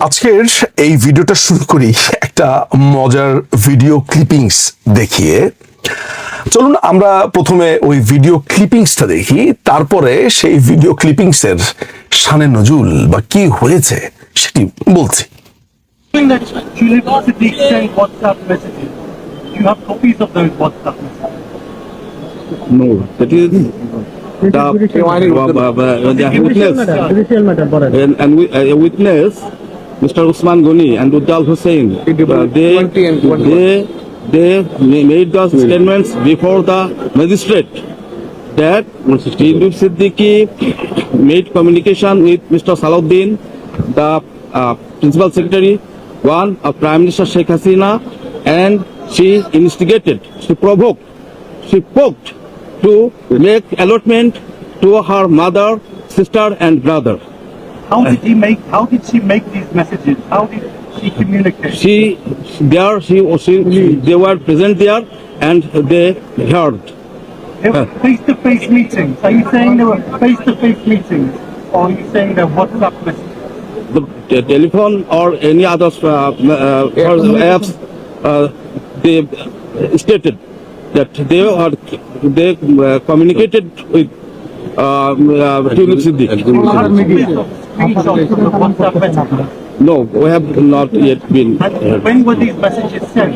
আজকের এই ভিডিওটা শুরু করি একটা মজার ভিডিও ক্লিপিংস দেখিয়ে। চলুন আমরা প্রথমে ওই ভিডিও ক্লিপিংসটা দেখি, তারপরে সেই ভিডিও ক্লিপিংসের শানে নজুল বা কি হয়েছে সেটি বলছি। Tulip Siddiq sent WhatsApp messages. Do you have copies of those WhatsApp messages? No, that is the witness. And a witness, Mr. Usman Ghani and Uddal Hussain, they made the statements before the magistrate that Tulip Siddiqui made communication with Mr. Salahuddin, the principal secretary, one of Prime Minister Sheikh Hasina, and she instigated, she poked to make allotment to her mother, sister, and brother. How did she make these messages? How did she communicate? They were present there and they heard. They were face-to-face meetings. Are you saying they were face-to-face meetings? Or are you saying they're WhatsApp messages? The telephone or any other apps, they stated that they communicated with Tulip Siddiq. Do you have screenshots of the WhatsApp messages? No, we have not yet been. And when were these messages sent?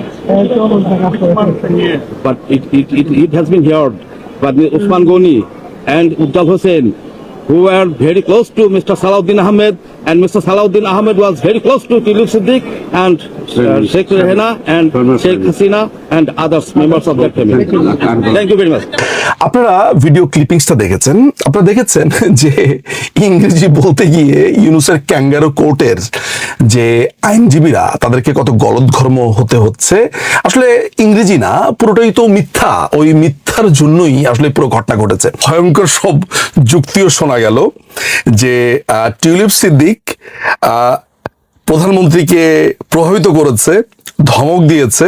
Which month and year? But it has been heard by Usman Ghani and Uddal Hussain, who were very close to Mr. Salahuddin Ahmed, and Mr. Salahuddin Ahmed was very close to Tulip Siddiq and Sheikh Rehana and Sheikh Hasina and others members of that family. Thank you very much. আপনারা video ক্লিপিংসটা দেখেছেন, আপনারা দেখেছেন যে ইংরেজি বলতে গিয়ে ইউনুসের kangaroo কোর্টের যে আইনজীবীরা তাদেরকে কত গলদঘর্ম হতে হচ্ছে। আসলে ইংরেজি না, পুরোটাই তো মিথ্যা, ওই মিথ্যার জন্যই আসলে পুরো ঘটনা ঘটেছে। ভয়ঙ্কর সব যুক্তিও শোনা গেল যে টিউলিপ সিদ্দিক প্রধানমন্ত্রীকে প্রভাবিত করেছে, ধমক দিয়েছে,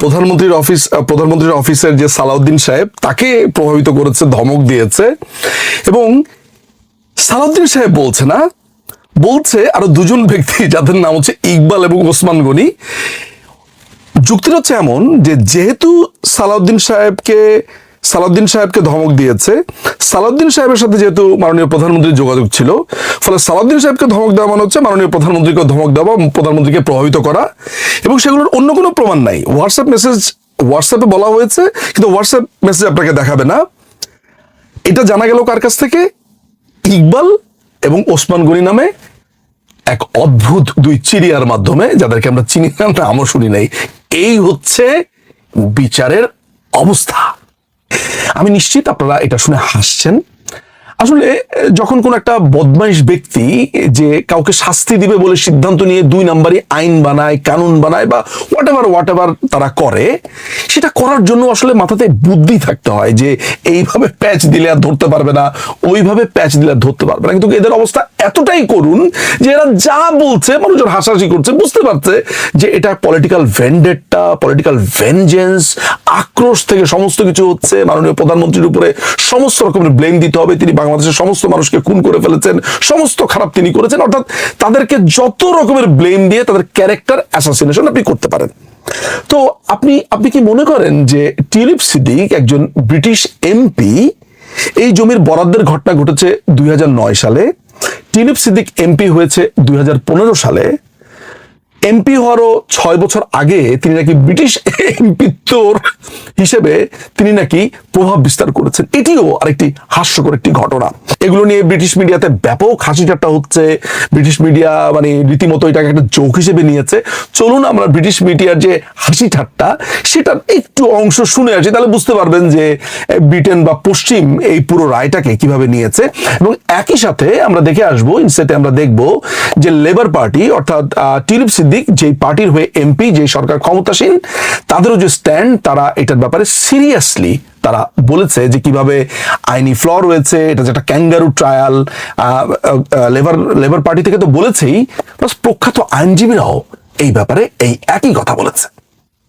প্রধানমন্ত্রীর অফিসের যে সালাউদ্দিন সাহেব তাকে প্রভাবিত করেছে, ধমক দিয়েছে। এবং সালাউদ্দিন সাহেব বলছে না, বলছে আরো দুজন ব্যক্তি যাদের নাম হচ্ছে ইকবাল এবং ওসমান গনি। যুক্তিটা হচ্ছে এমন যে যেহেতু সালাউদ্দিন সাহেবকে ধমক দিয়েছে, সালাউদ্দিন সাহেবের সাথে যেহেতু মাননীয় প্রধানমন্ত্রীর যোগাযোগ ছিল, ফলে সালাউদ্দিন সাহেবকে ধমক দেওয়া মানে হচ্ছে মাননীয় প্রধানমন্ত্রীকে ধমক দেওয়া, প্রধানমন্ত্রীকে প্রভাবিত করা। এবং সেগুলোর অন্য কোনো প্রমাণ নাই। হোয়াটসঅ্যাপে বলা হয়েছে, কিন্তু হোয়াটসঅ্যাপ মেসেজ আপনাকে দেখাবে না। এটা জানা গেল কার কাছ থেকে? ইকবাল এবং ওসমান গনি নামে এক অদ্ভুত দুই চিড়িয়ার মাধ্যমে, যাদেরকে আমরা চিনি না, নামও শুনি নাই। এই হচ্ছে বিচারের অবস্থা। আমি নিশ্চিত আপনারা এটা শুনে হাসছেন। আসলে যখন কোন একটা বদমাইশ ব্যক্তি যে কাউকে শাস্তি দিবে বলে সিদ্ধান্ত নিয়ে দুই নাম্বারই আইন বানায়, কানুন বানায় বা হোয়াট এভার তারা করে, সেটা করার জন্য আসলে মাথাতে বুদ্ধি থাকতে হয় যে এইভাবে প্যাচ দিলে আর ধরতে পারবে না, ওইভাবে প্যাচ দিলে আর ধরতে পারবে না। কিন্তু এদের অবস্থা এতটাই করুন যে এরা যা বলছে মানুষজন হাসাহাসি করছে, বুঝতে পারছে যে এটা পলিটিক্যাল ভেন্ডেট্টা, পলিটিক্যাল ভেনজেন্স, আক্রোশ থেকে সমস্ত কিছু হচ্ছে। মাননীয় প্রধানমন্ত্রীর উপরে সমস্ত রকমের ব্লেম দিতে হবে, তিনি বাংলাদেশের সমস্ত মানুষকে খুন করে ফেলেছেন, সমস্ত খারাপ তিনি করেছেন। অর্থাৎ তাদেরকে যত রকমের ব্লেম দিয়ে তাদের ক্যারেক্টার অ্যাসাসিনেশন আপনি করতে পারেন। তো আপনি কি মনে করেন যে টিউলিপ সিদ্দিক একজন ব্রিটিশ এমপি? এই জমির বরাদ্দের ঘটনা ঘটেছে 2009 সালে। টিউলিপ সিদ্দিক এমপি হয়েছে 2015 সালে। এমপি হওয়ারও 6 বছর আগে তিনি নাকি ব্রিটিশ এমপিত্বর হিসেবে তিনি নাকি প্রভাব বিস্তার করেছেন। এটিও আরেকটি হাস্যকর একটি ঘটনা। এগুলো নিয়ে ব্রিটিশ মিডিয়াতে ব্যাপক হাসি ঠাট্টা হচ্ছে। ব্রিটিশ মিডিয়া মানে রীতিমতো এটাকে একটা জোক হিসেবে নিয়েছে। চলুন আমরা ব্রিটিশ মিডিয়ার যে হাসি ঠাট্টা সেটার একটু অংশ শুনে আসি, তাহলে বুঝতে পারবেন যে ব্রিটেন বা পশ্চিম এই পুরো রায়টাকে কিভাবে নিয়েছে। এবং একই সাথে আমরা দেখে আসবো, ইনসেটে আমরা দেখব যে লেবার পার্টি অর্থাৎ টিউলিপ সিদ্দিক যে পার্টির হয়ে এমপি, যে সরকার ক্ষমতাসীন, তাদেরও যে স্ট্যান্ড, তারা এটার ব্যাপারে সিরিয়াসলি তারা বলেছে যে কিভাবে আইনি ফ্ল রয়েছে, এটা যে একটা ক্যাঙ্গারু ট্রায়াল। লেবার পার্টি থেকে তো বলেছেই, প্লাস প্রখ্যাত আইনজীবীরাও এই ব্যাপারে এই একই কথা বলেছে।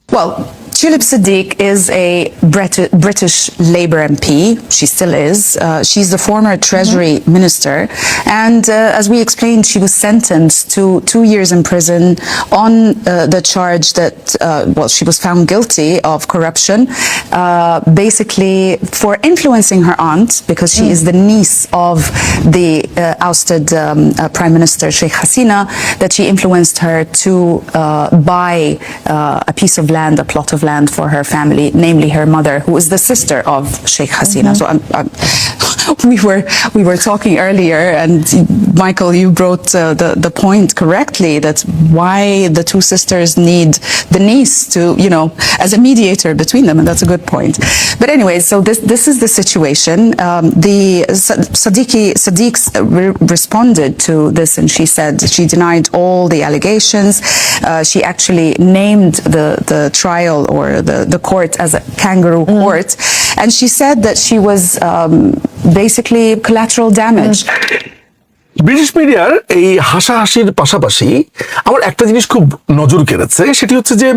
Well, Tulip Siddiq is a British Labour MP. She still is. She's the former Treasury Minister. And as we explained, she was sentenced to 2 years in prison on the charge that, she was found guilty of corruption, basically for influencing her aunt, because she is the niece of the ousted Prime Minister Sheikh Hasina, that she influenced her to buy a piece of land, a plot of land for her family, namely her mother, who is the sister of Sheikh Hasina. So we were talking earlier, and Michael, you brought the point correctly, that why the two sisters need the niece to, as a mediator between them, and that's a good point. But anyway, so this is the situation. The Siddiq responded to this, and she said she denied all the allegations. She actually named the trial or the court as a kangaroo court, and she said that she was basically collateral damage. British মিডিয়ার এই হাসাহাসির পাশাপাশি আমার একটা জিনিস খুব নজর কেড়েছে, সেটি হচ্ছে যে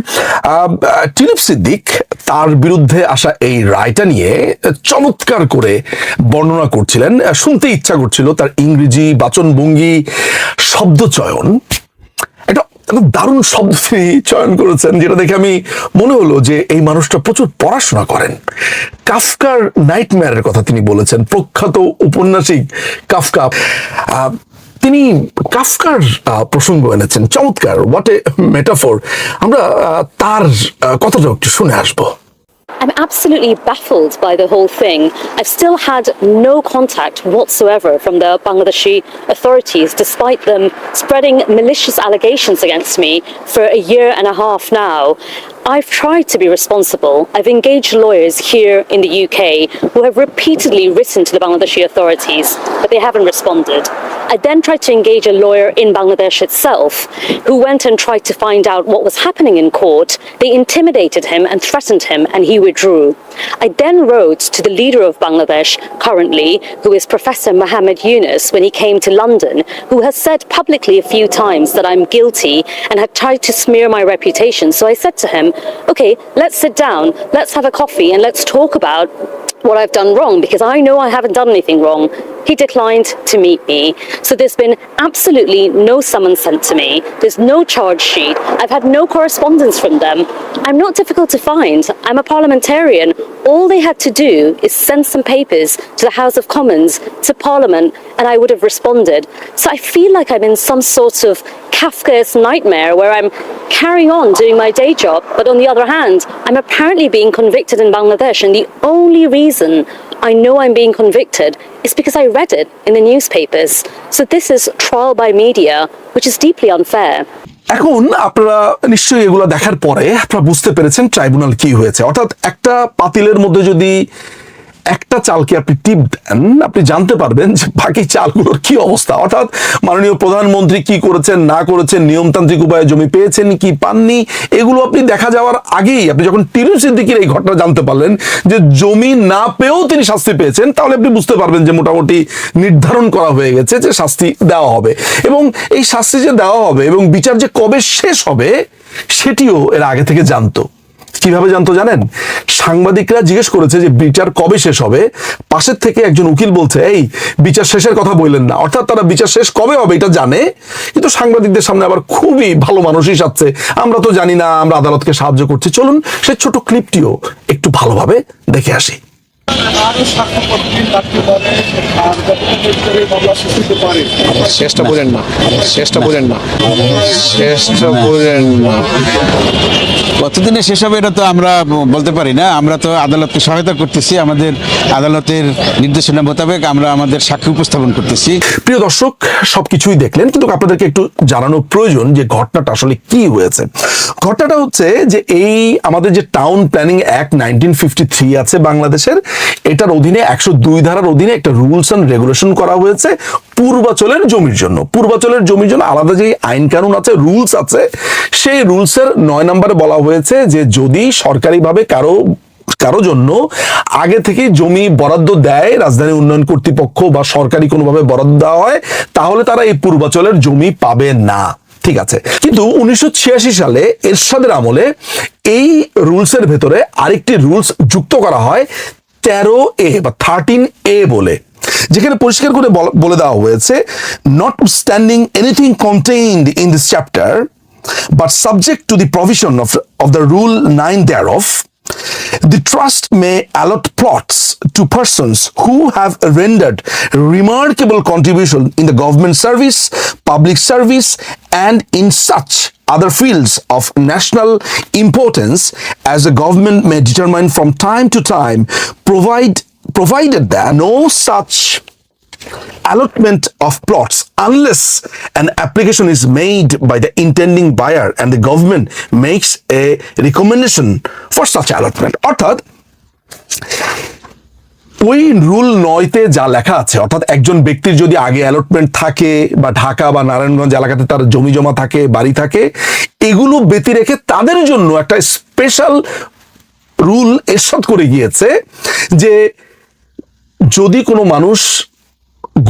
টিউলিপ সিদ্দিক তার বিরুদ্ধে আসা এই রায়টা নিয়ে চমৎকার করে বর্ণনা করছিলেন। শুনতে ইচ্ছা করছিল তার ইংরেজি বাচনভঙ্গি, শব্দচয়ন। একটা দারুণ শব্দ তিনি চয়ন করেছেন, যেটা দেখে আমি মনে হলো যে এই মানুষটা প্রচুর পড়াশোনা করেন। কাফকার নাইটমেয়ারের কথা তিনি বলেছেন, প্রখ্যাত উপন্যাসিক কাফকা। তিনি কাফকার প্রসঙ্গ এনেছেন, চমৎকার, হোয়াট এ মেটাফর। আমরা তার কথাটা একটু শুনে আসবো। I'm absolutely baffled by the whole thing. I've still had no contact whatsoever from the Bangladeshi authorities, despite them spreading malicious allegations against me for a year and a half now. I've tried to be responsible. I've engaged lawyers here in the UK who have repeatedly written to the Bangladeshi authorities, but they haven't responded. I then tried to engage a lawyer in Bangladesh itself, who went and tried to find out what was happening in court. They intimidated him and threatened him, and he withdrew. I then wrote to the leader of Bangladesh currently, who is Professor Mohammed Yunus, when he came to London, who has said publicly a few times that I'm guilty and had tried to smear my reputation. So I said to him, okay, let's sit down, let's have a coffee, and let's talk about what I've done wrong, because I know I haven't done anything wrong. He declined to meet me. So there's been absolutely no summons sent to me. There's no charge sheet. I've had no correspondence from them. I'm not difficult to find. I'm a parliamentarian. All they had to do is send some papers to the House of Commons, to Parliament, and I would have responded. So I feel like I'm in some sort of Kafka's nightmare where I'm carrying on doing my day job, but on the other hand, I'm apparently being convicted in Bangladesh, and the only reason I know I'm being convicted is because I read it in the newspapers. So this is trial by media, which is deeply unfair. এখন আপনারা নিশ্চয়ই এগুলো দেখার পরে আপনারা বুঝতে পেরেছেন tribunal কি হয়েছে। অর্থাৎ একটা পাতিলের মধ্যে যদি একটা চালকে আপনি টিপ দেন, আপনি জানতে পারবেন যে বাকি চালগুলোর কি অবস্থা। অর্থাৎ মাননীয় প্রধানমন্ত্রী কি করেছেন না করেছেন, নিয়মতান্ত্রিক উপায়ে জমি পেয়েছেন কি পাননি, এগুলো আপনি দেখা যাওয়ার আগেই আপনি যখন টিউলিপ সিদ্দিকের এই ঘটনা জানতে পারলেন যে জমি না পেয়েও তিনি শাস্তি পেয়েছেন, তাহলে আপনি বুঝতে পারবেন যে মোটামুটি নির্ধারণ করা হয়ে গেছে যে শাস্তি দেওয়া হবে। এবং এই শাস্তি যে দেওয়া হবে এবং বিচার যে কবে শেষ হবে সেটিও এর আগে থেকে জানতো। কিভাবে জানতো জানেন? সাংবাদিকরা জিজ্ঞেস করেছে যে বিচার কবে শেষ হবে, পাশের থেকে একজন উকিল বলছে এই বিচার শেষের কথা বললেন না। অর্থাৎ তারা বিচার শেষ কবে হবে এটা জানে, কিন্তু সাংবাদিকদের সামনে আবার খুবই ভালো মানুষই সাজছে, আমরা তো জানি না, আমরা আদালতকে সাহায্য করছি। চলুন সেই ছোট ক্লিপটিও একটু ভালোভাবে দেখে আসি। চেষ্টা করেন না, চেষ্টা করেন না, চেষ্টা করেন না। কতদিনে শেষ হবে এটা তো আমরা বলতে পারি না। আমরা তো আদালতকে সহায়তা করতেছি, আমাদের আদালতের নির্দেশনা মোতাবেক আমরা আমাদের সাক্ষী উপস্থাপন করতেছি। প্রিয় দর্শক, সবকিছুই দেখলেন, কিন্তু আপনাদেরকে একটু জানানো প্রয়োজন যে ঘটনাটা আসলে কি হয়েছে। ঘটনাটা হচ্ছে যে এই আমাদের যে টাউন প্ল্যানিং অ্যাক্ট 1953 আছে বাংলাদেশের, এটার অধীনে 102 ধারার অধীনে একটা রুলস অ্যান্ড রেগুলেশন করা হয়েছে পূর্বাচলের জমির জন্য। পূর্বাচলের জমির জন্য আলাদা যে আইন কানুন আছে, রুলস আছে, সেই রুলসের 9 নম্বরে বলা হয়েছে যে যদি সরকারিভাবে কারো জন্য আগে থেকে জমি বরাদ্দ দেয় রাজধানী উন্নয়ন কর্তৃপক্ষ বা সরকারি কোনোভাবে বরাদ্দ দেওয়া হয়, তাহলে তারা এই পূর্বাচলের জমি পাবে না। ঠিক আছে, কিন্তু 1986 সালে এরশাদের আমলে এই রুলসের ভেতরে আরেকটি রুলস যুক্ত করা হয় 13A বা 13A বলে, যেখানে পরিষ্কার করে বলে দেওয়া হয়েছে, notwithstanding anything contained in this chapter but subject to the provision of the Rule 9 thereof, the trust may allot plots to persons who have rendered remarkable contribution in the government service, public service, and in such other fields of national importance as the government may determine from time to time, provided that no such allotment of plots unless an application is made by the intending buyer and the government makes a recommendation for such allotment. অর্থাৎ ওই rule 9-তে যা লেখা আছে, অর্থাৎ একজন ব্যক্তির যদি আগে অ্যালটমেন্ট থাকে বা ঢাকা বা নারায়ণগঞ্জ এলাকাতে তার জমি জমা থাকে, বাড়ি থাকে, এগুলো ব্যতি রেখে তাদের জন্য একটা স্পেশাল রুল এরশাদ করে গিয়েছে যে যদি কোনো মানুষ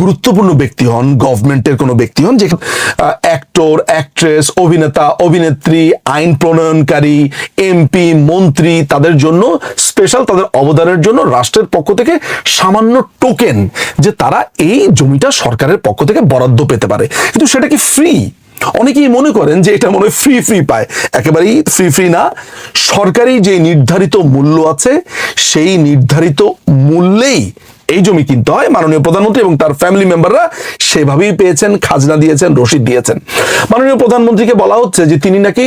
গুরুত্বপূর্ণ ব্যক্তি হন, গভর্নমেন্টের কোনো ব্যক্তি হন, যে অ্যাক্টর, অ্যাক্ট্রেস, অভিনেতা, অভিনেত্রী, আইন প্রণয়নকারী, এমপি, মন্ত্রী, তাদের জন্য স্পেশাল, তাদের অবদানের জন্য রাষ্ট্রের পক্ষ থেকে সামান্য টোকেন যে তারা এই জমিটা সরকারের পক্ষ থেকে বরাদ্দ পেতে পারে। কিন্তু সেটা কি ফ্রি? অনেকেই মনে করেন যে এটা মনে হয় ফ্রি পায়। একেবারেই ফ্রি না। সরকারি যে নির্ধারিত মূল্য আছে সেই নির্ধারিত মূল্যেই এই জমি কিনতে হয়। মাননীয় প্রধানমন্ত্রী এবং তার ফ্যামিলি মেম্বাররা সেভাবেই পেয়েছেন, খাজনা দিয়েছেন, রসিদ দিয়েছেন। মাননীয় প্রধানমন্ত্রীকে বলা হচ্ছে যে তিনি নাকি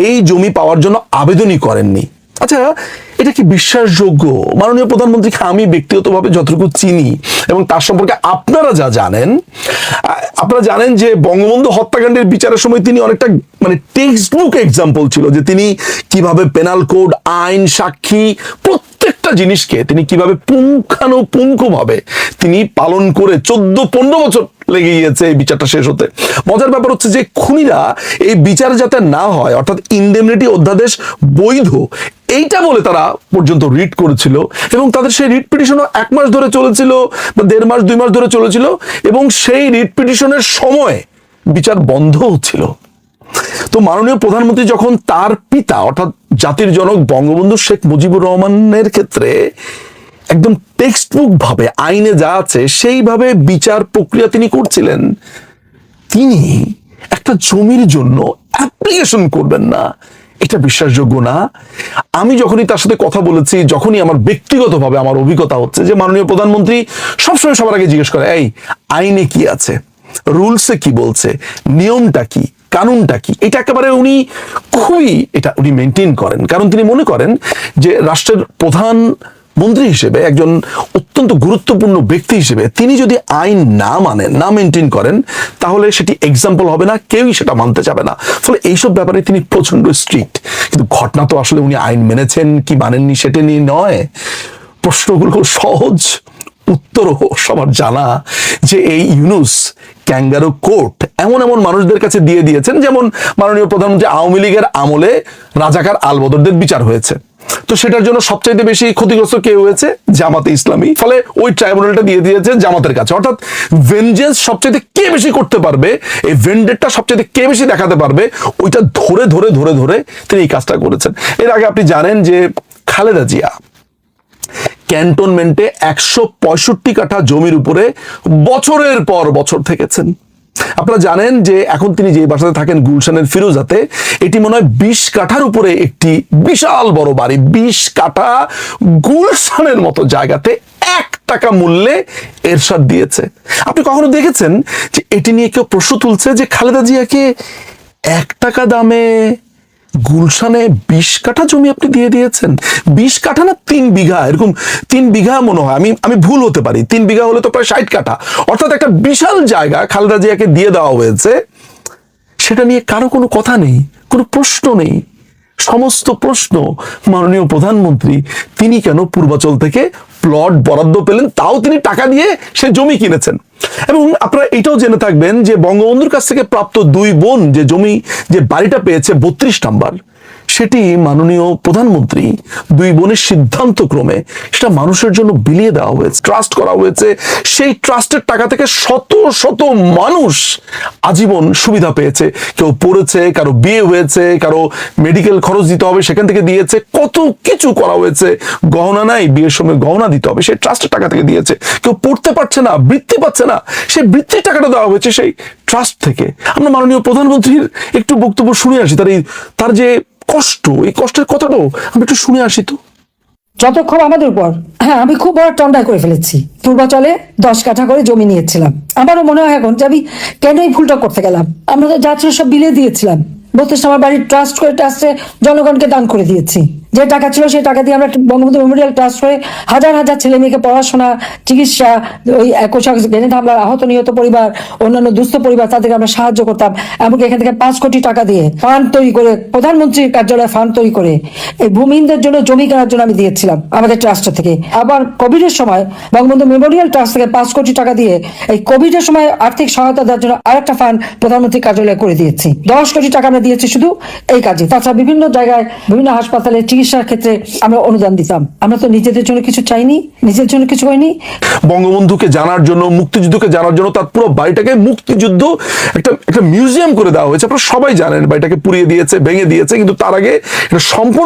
এই জমি পাওয়ার জন্য আবেদনই করেননি। আচ্ছা, এটা কি বিশ্বাসযোগ্য? মাননীয় প্রধানমন্ত্রীকে আমি ব্যক্তিগতভাবে যতটুকু চিনি এবং তার সম্পর্কে আপনারা যা জানেন, আপনারা জানেন যে বঙ্গবন্ধু হত্যাকাণ্ডের বিচারের সময় তিনি অনেকটা মানে টেক্সট বুক এক্সাম্পল ছিল যে তিনি কিভাবে পেনাল কোড, আইন, সাক্ষী প্রত্যেকটা জিনিসকে তিনি কিভাবে পুঙ্খানুপুঙ্খভাবে তিনি পালন করে 14-15 বছর লেগে গিয়েছে এই বিচারটা শেষ হতে। মজার ব্যাপার হচ্ছে যে খুনিরা এই বিচার যাতে না হয়, অর্থাৎ ইনডেমনিটি অধ্যাদেশ বৈধ এইটা বলে তারা পর্যন্ত রিট করেছিল এবং তাদের সেই রিট পিটিশনও 1 মাস ধরে চলেছিল বা 1.5 মাস 2 মাস ধরে চলেছিল এবং সেই রিট পিটিশনের সময় বিচার বন্ধ হচ্ছিল। তো মাননীয় প্রধানমন্ত্রী যখন তার পিতা অর্থাৎ জাতির জনক বঙ্গবন্ধু শেখ মুজিবুর রহমানের ক্ষেত্রে একদম টেক্সট বুক ভাবে আইনে যা আছে সেইভাবে বিচার প্রক্রিয়া তিনি করছিলেন, তিনি একটা জমির জন্য অ্যাপ্লিকেশন করবেন না, এটা বিশ্বাসযোগ্য না। আমি যখনই তার সাথে কথা বলেছি, যখনই আমার ব্যক্তিগতভাবে আমার অভিজ্ঞতা হচ্ছে যে মাননীয় প্রধানমন্ত্রী সবসময় সবার আগে জিজ্ঞেস করে, এই আইনে কি আছে, রুলসে কি বলছে, নিয়মটা কি, কানুনটা কি, এটা একেবারে উনি খুবই এটা উনি মেনটেন করেন। কারণ তিনি মনে করেন যে রাষ্ট্রের প্রধান মন্ত্রী হিসেবে, একজন অত্যন্ত গুরুত্বপূর্ণ ব্যক্তি হিসেবে তিনি যদি আইন না মানেন, না মেনটেন করেন, তাহলে সেটি এক্সাম্পল হবে না, কেউই সেটা মানতে যাবে না। ফলে এইসব ব্যাপারে তিনি প্রচন্ড স্ট্রিক্ট। কিন্তু ঘটনা তো আসলে উনি আইন মেনেছেন কি মানেননি সেটা নিয়ে নয়, প্রশ্নগুলো সহজ, উত্তরও সবার জানা যে এই ইউনুস ক্যাঙ্গারু কোর্ট এমন এমন মানুষদের কাছে দিয়ে দিয়েছেন, যেমন মাননীয় প্রধানমন্ত্রী আওয়ামী লীগের আমলে রাজাকার আলবদরদের বিচার হয়েছে, তো সেটার জন্য সবচাইতে বেশি ক্ষতিগ্রস্ত কে হয়েছে? জামাতে ইসলামী। ফলে ওই ট্রাইব্যুনালটা দিয়ে দিয়েছে জামাতের কাছে। অর্থাৎ ভেনজেন্স সবচাইতে কে বেশি করতে পারবে, এই ভেন্ডেটটা সবচাইতে কে বেশি দেখাতে পারবে, ওইটা ধরে ধরে ধরে ধরে তিনি এই কাজটা করেছেন। এর আগে আপনি জানেন যে খালেদা জিয়া ক্যান্টনমেন্টে 165 কাঠা জমির উপরে বছরের পর বছর থেকেছেন। আপনারা জানেন যে এখন তিনি যে বাসাতে থাকেন গুলশানের ফিরোজাতে, এটি মনে হয় 20 কাঠার উপরে একটি বিশাল বড় বাড়ি, 20 কাঠা গুলশানের মতো জায়গাতে 1 টাকা মূল্যে এরশাদ দিয়েছে। আপনি কখনো দেখেছেন যে এটি নিয়ে কেউ প্রশ্ন তুলছে যে খালেদা জিয়াকে 1 টাকা দামে গুলশানে 20 কাঠা জমি আপনি দিয়ে দিয়েছেন? 20 কাঠা না 3 বিঘা, এরকম 3 বিঘা মনে হয়, আমি ভুল হতে পারি, 3 বিঘা হলে তো প্রায় 60 কাঠা, অর্থাৎ একটা বিশাল জায়গা খালেদা জিয়াকে দিয়ে দেওয়া হয়েছে। সেটা নিয়ে কারো কোনো কথা নেই, কোনো প্রশ্ন নেই। সমস্ত প্রশ্ন মাননীয় প্রধানমন্ত্রী তিনি কেন পূর্বাচল থেকে প্লট বরাদ্দ পেলেন, তাও তিনি টাকা দিয়ে সে জমি কিনেছেন। এবং আপনারা এটাও জেনে থাকবেন যে বঙ্গবন্ধুর কাছ থেকে প্রাপ্ত 2 বোন যে জমি, যে বাড়িটা পেয়েছে 32 নাম্বার, সেটি মাননীয় প্রধানমন্ত্রী দুই বোনের সিদ্ধান্ত ক্রমে সেটা মানুষের জন্য বিলিয়ে দেওয়া হয়েছে, ট্রাস্ট করা হয়েছে। সেই ট্রাস্টের টাকা থেকে শত শত মানুষ আজীবন সুবিধা পেয়েছে। কেউ পড়েছে, কারো বিয়ে হয়েছে, কারো মেডিকেল খরচ দিতে হবে সেখান থেকে দিয়েছে, কত কিছু করা হয়েছে। গহনা নাই, বিয়ের সময় গহনা দিতে হবে, সেই ট্রাস্টের টাকা থেকে দিয়েছে। কেউ পড়তে পারছে না, বৃত্তি পাচ্ছে না, সেই বৃত্তির টাকাটা দেওয়া হয়েছে সেই ট্রাস্ট থেকে। আমরা মাননীয় প্রধানমন্ত্রীর একটু বক্তব্য শুনে আসি, তার যে কষ্ট, এই কষ্টের কথাটাও আমি একটু শুনে আসি তো। যতক্ষণ আমাদের উপর, হ্যাঁ আমি খুব বড় একটা অন্যায় করে ফেলেছি। পূর্বাচলে 10 কাঠা করে জমি নিয়েছিলাম। আমারও মনে হয় এখন যে আমি কেন এই ভুলটা করতে গেলাম। আমরা তো যা ছিল সব বিলিয়ে দিয়েছিলাম, বলতে আমার বাড়ির ট্রাস্ট করে ট্রাস্টে জনগণকে দান করে দিয়েছি। যে টাকা ছিল সেই টাকা দিয়ে আমরা বঙ্গবন্ধু মেমোরিয়াল ট্রাস্ট করে হাজার হাজার ছেলে মেয়েকে পড়াশোনা, চিকিৎসা, ওই গ্রেনেড হামলার আহত নিহত পরিবার, অন্যান্য দুস্থ পরিবার, তাদেরকে আমরা সাহায্য করতাম। এমনকি এখান থেকে 5 কোটি টাকা দিয়ে ফান্ড তৈরি করে, প্রধানমন্ত্রীর কার্যালয়ে ফান্ড তৈরি করে এই ভূমিহীনদের জন্য জমি কেনার জন্য আমি দিয়েছিলাম আমাদের ট্রাস্ট থেকে। আবার কোভিডের সময় বঙ্গবন্ধু মেমোরিয়াল ট্রাস্ট থেকে 5 কোটি টাকা দিয়ে এই কোভিডের সময় আর্থিক সহায়তা দেওয়ার জন্য আরেকটা ফান্ড প্রধানমন্ত্রীর কার্যালয়ে করে দিয়েছি। 10 কোটি টাকা আমরা দিয়েছি শুধু এই কাজে। তাছাড়া বিভিন্ন জায়গায়, বিভিন্ন হাসপাতালে চিকিৎসার ক্ষেত্রে আমরা অনুদান দিতাম। আমরা তো নিজেদের জন্য কিছু চাইনি, নিজের জন্য কিছু হয়নি। বঙ্গবন্ধুকে জানার জন্য, মুক্তিযুদ্ধকে জানার জন্য তার পুরো বাড়িটাকে মুক্তিযুদ্ধ একটা মিউজিয়াম করে দেওয়া হয়েছে। আপনারা সবাই জানেন, বাড়িটাকে পুড়িয়ে দিয়েছে, ভেঙে দিয়েছে, কিন্তু তার আগে এটা সম্পূর্ণ